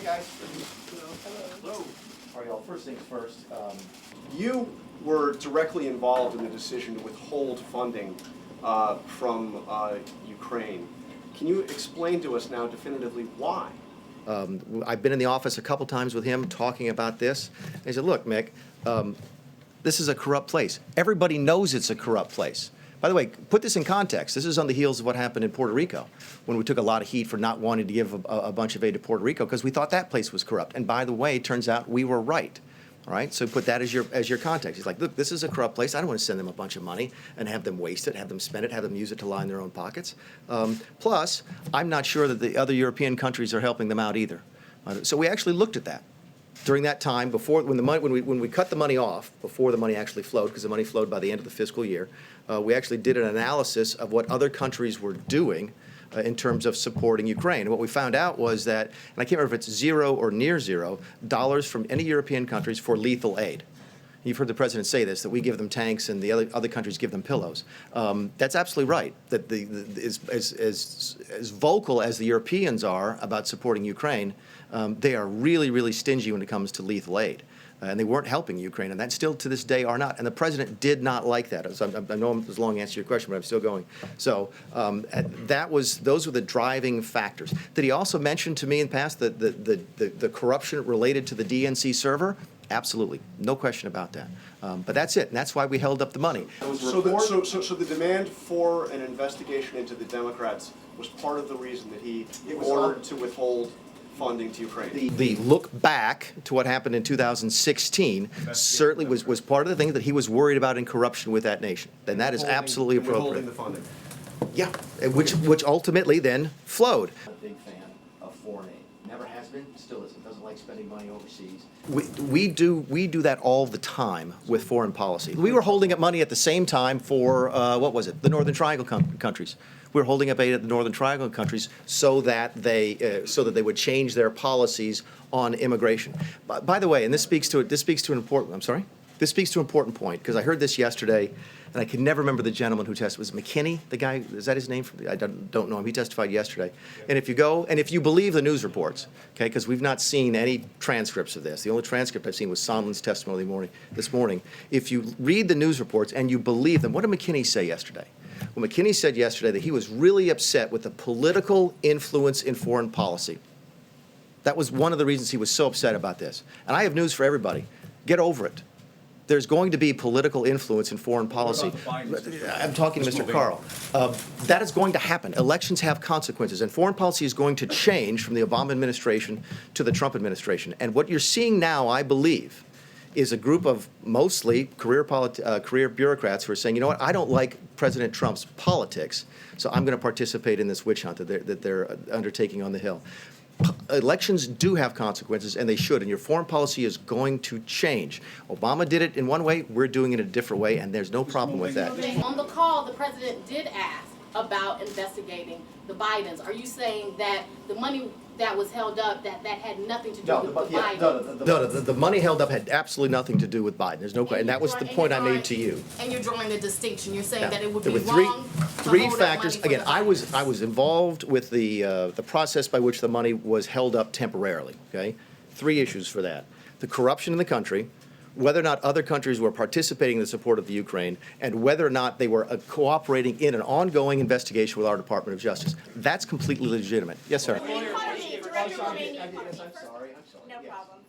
guys. Hello. All right, y'all. First things first. You were directly involved in the decision to withhold funding from Ukraine. Can you explain to us now definitively why? I've been in the office a couple times with him talking about this. And he said, look, Mick, this is a corrupt place. Everybody knows it's a corrupt place. By the way, put this in context. This is on the heels of what happened in Puerto Rico, when we took a lot of heat for not wanting to give a bunch of aid to Puerto Rico because we thought that place was corrupt. And by the way, it turns out we were right. All right, so put that as your context. He's like, look, this is a corrupt place. I don't want to send them a bunch of money and have them waste it, have them spend it, have them use it to line their own pockets. Plus, I'm not sure that the other European countries are helping them out either. So we actually looked at that during that time before, when we cut the money off, before the money actually flowed, because the money flowed by the end of the fiscal year. We actually did an analysis of what other countries were doing in terms of supporting Ukraine. And what we found out was that, and I can't remember if it's zero or near $0 from any European countries for lethal aid. You've heard the president say this, that we give them tanks and the other countries give them pillows. That's absolutely right. That as vocal as the Europeans are about supporting Ukraine, they are really, really stingy when it comes to lethal aid. And they weren't helping Ukraine, and that still to this day are not. And the president did not like that. So I know it was a long answer to your question, but I'm still going. So those were the driving factors. Did he also mention to me in the past the corruption related to the DNC server? Absolutely, no question about that. But that's it, and that's why we held up the money. So the demand for an investigation into the Democrats was part of the reason that he ordered to withhold funding to Ukraine. The look back to what happened in 2016 certainly was part of the thing that he was worried about in corruption with that nation. And that is absolutely appropriate. Withholding the funding. Yeah, which ultimately then flowed. I'm a big fan of foreign aid. Never has been, still isn't. Doesn't like spending money overseas. We do that all the time with foreign policy. We were holding up money at the same time for, what was it, the Northern Triangle countries. We were holding up aid at the Northern Triangle countries so that they would change their policies on immigration. By the way, and this speaks to an important, I'm sorry? This speaks to an important point, because I heard this yesterday, and I can never remember the gentleman who testified. Was it McKinney, the guy? Is that his name? I don't know him. He testified yesterday. And if you believe the news reports, okay, because we've not seen any transcripts of this. The only transcript I've seen was Sondland's testimony this morning. If you read the news reports and you believe them, what did McKinney say yesterday? Well, McKinney said yesterday that he was really upset with the political influence in foreign policy. That was one of the reasons he was so upset about this. And I have news for everybody. Get over it. There's going to be political influence in foreign policy. I'm talking to Mr. Carl. That is going to happen. Elections have consequences, and foreign policy is going to change from the Obama administration to the Trump administration. And what you're seeing now, I believe, is a group of mostly career bureaucrats who are saying, you know what, I don't like President Trump's politics, so I'm going to participate in this witch hunt that they're undertaking on the Hill. Elections do have consequences, and they should, and your foreign policy is going to change. Obama did it in one way, we're doing it in a different way, and there's no problem with that. On the call, the president did ask about investigating the Bidens. Are you saying that the money that was held up, that had nothing to do with the Bidens? No, the money held up had absolutely nothing to do with Biden. There's no question, and that was the point I made to you. And you're drawing a distinction. You're saying that it would there be were wrong three factors. Again, I was involved with the process by which the money was held up temporarily. Okay, 3 issues for that: the corruption in the country, whether or not other countries were participating in the support of the Ukraine, and whether or not they were cooperating in an ongoing investigation with our Department of Justice. That's completely legitimate. Yes, sir. I'm sorry. No problem.